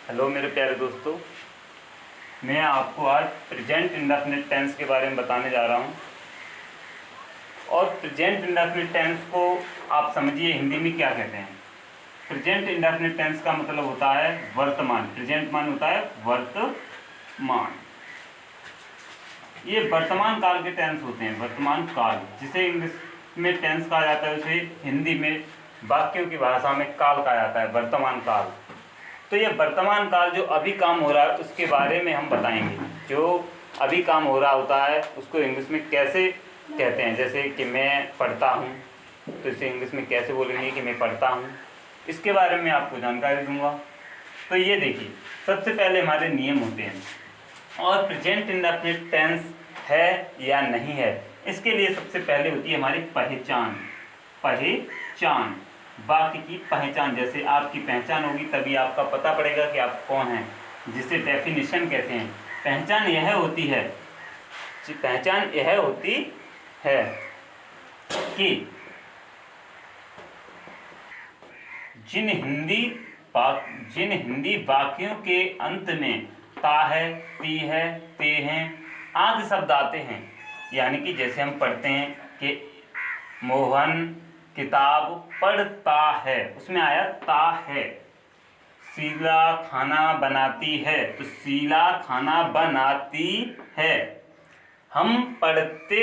Hello मेरे प्यारे दोस्तों, मैं आपको आज प्रेजेंट इंडेफिनिट टेंस के बारे में बताने जा रहा हूँ। और प्रेजेंट इंडेफिनिट टेंस को आप समझिए हिंदी में क्या कहते हैं। प्रेजेंट इंडेफिनिट टेंस का मतलब होता है वर्तमान। प्रेजेंट मान होता है वर्तमान। ये वर्तमान काल के टेंस होते हैं। वर्तमान काल जिसे इंग्लिश में टेंस कहा जाता है, उसे हिंदी में वाक्यों की भाषा में काल कहा जाता है, वर्तमान काल। तो ये वर्तमान काल जो अभी काम हो रहा है उसके बारे में हम बताएंगे। जो अभी काम हो रहा होता है उसको इंग्लिश में कैसे कहते हैं। जैसे कि मैं पढ़ता हूँ, तो इसे इंग्लिश में कैसे बोलेंगे कि मैं पढ़ता हूँ, इसके बारे में आपको जानकारी दूंगा। तो ये देखिए, सबसे पहले हमारे नियम होते हैं। और प्रेजेंट इंडेफिनिट टेंस है या नहीं है, इसके लिए सबसे पहले होती है हमारी पहचान। पहचान, वाक्य की पहचान। जैसे आपकी पहचान होगी तभी आपका पता पड़ेगा कि आप कौन हैं, जिसे डेफिनेशन कहते हैं। पहचान यह होती है कि जिन हिंदी वाक्यों के अंत में ता है, ती है, ते हैं आदि शब्द आते हैं। यानी कि जैसे हम पढ़ते हैं कि मोहन किताब पढ़ता है, उसमें आया ता है। शीला खाना बनाती है, तो शीला खाना बनाती है। हम पढ़ते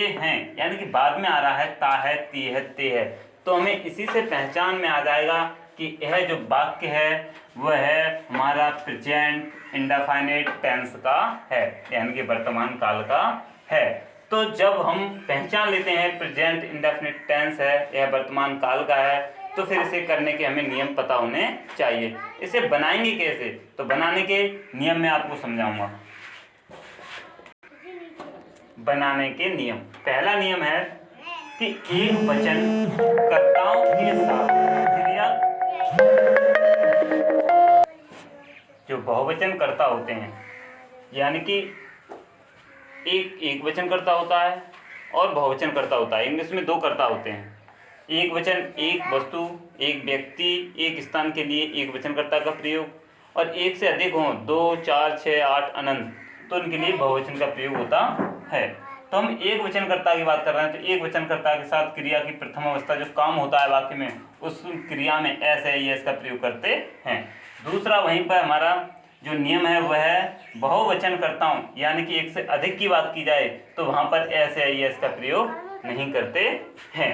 हैं, यानी कि बाद में आ रहा है ता है, ती है, ते है। तो हमें इसी से पहचान में आ जाएगा कि यह जो वाक्य है वह है हमारा प्रेजेंट इंडेफिनिट टेंस का है, यानी कि वर्तमान काल का है। तो जब हम पहचान लेते हैं प्रेजेंट इंडेफिनिट टेंस है, यह वर्तमान काल का है, तो फिर इसे करने के हमें नियम पता होने चाहिए। इसे बनाएंगे कैसे, तो बनाने के नियम में आपको समझाऊंगा। बनाने के नियम, पहला नियम है कि एक वचन कर्ताओं के साथ क्रिया, जो बहुवचन कर्ता होते हैं, यानी कि एक वचन कर्ता होता है और बहुवचन कर्ता होता है। इंग्लिश में दो कर्ता होते हैं। एक वचन एक वस्तु, एक व्यक्ति, एक स्थान के लिए एक वचन कर्ता का प्रयोग, और एक से अधिक हों, 2, 4, 6, 8 अनंत, तो उनके लिए बहुवचन का प्रयोग होता है। तो हम एक वचन कर्ता की बात कर रहे हैं, तो एक वचन कर्ता के साथ क्रिया की प्रथम अवस्था जो काम होता है वाक्य में, उस क्रिया में एस है एस का प्रयोग करते हैं। दूसरा वहीं पर हमारा जो नियम है वह है बहुवचन कर्ताओं, यानी कि एक से अधिक की बात की जाए तो वहां पर एस है एस का प्रयोग नहीं करते हैं।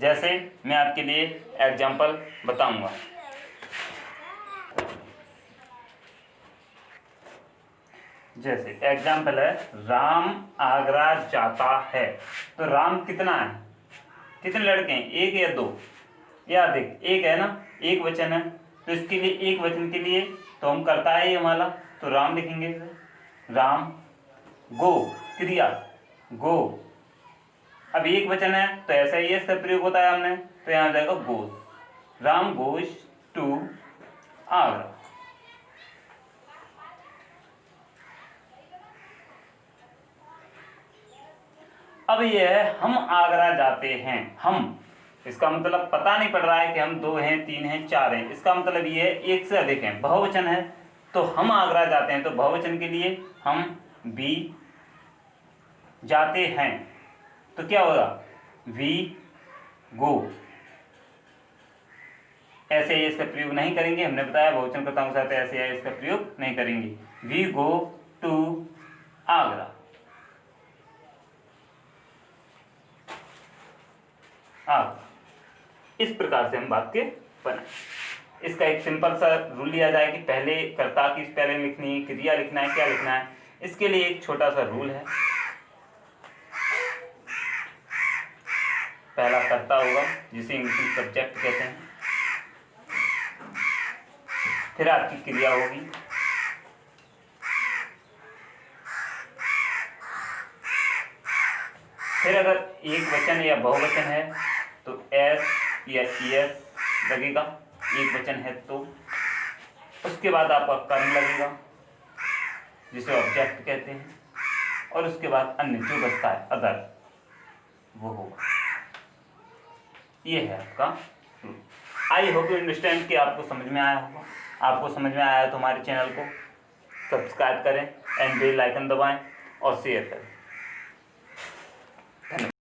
जैसे मैं आपके लिए एग्जाम्पल बताऊंगा। जैसे एग्जाम्पल है, राम आगरा जाता है। तो राम कितना है, कितने लड़के हैं, एक या दो या अधिक, एक है ना, एक वचन है। तो इसके लिए एक वचन के लिए तो हम करता है ये हमारा, तो राम लिखेंगे। राम, गो क्रिया गो, अब एक वचन है तो ऐसा ही इसका प्रयोग होता है हमने, तो यहाँ जाएगा goes. Ram goes to Agra. अब ये है हम आगरा जाते हैं। हम, इसका मतलब पता नहीं पड़ रहा है कि हम 2 हैं, 3 हैं, 4 हैं। इसका मतलब ये है एक से अधिक हैं, बहुवचन है। तो हम आगरा जाते हैं, तो बहुवचन के लिए हम भी जाते हैं, तो क्या होगा, वी गो। ऐसे इसका प्रयोग नहीं करेंगे, हमने बताया बहुवचन कर्ताओं के साथ ऐसे इसका प्रयोग नहीं करेंगे। We go to Agra. इस प्रकार से हम वाक्य बनाए। इसका एक सिंपल सा रूल लिया जाए कि पहले कर्ता की स्पेलिंग लिखनी है, क्रिया लिखना है, क्या लिखना है। इसके लिए एक छोटा सा रूल है। पहला कर्ता होगा जिसे इंग्लिश में सब्जेक्ट कहते हैं, फिर आपकी क्रिया होगी, फिर अगर एक वचन या बहुवचन है तो एस या एस लगेगा, एक वचन है तो। उसके बाद आपका कर्म लगेगा जिसे ऑब्जेक्ट कहते हैं, और उसके बाद अन्य जो बचता है अदर, वो होगा। ये है आपका। आई होप यू अंडरस्टैंड कि आपको समझ में आया होगा। आपको समझ में आया तो हमारे चैनल को सब्सक्राइब करें एंड बेल आइकन दबाएं और शेयर करें।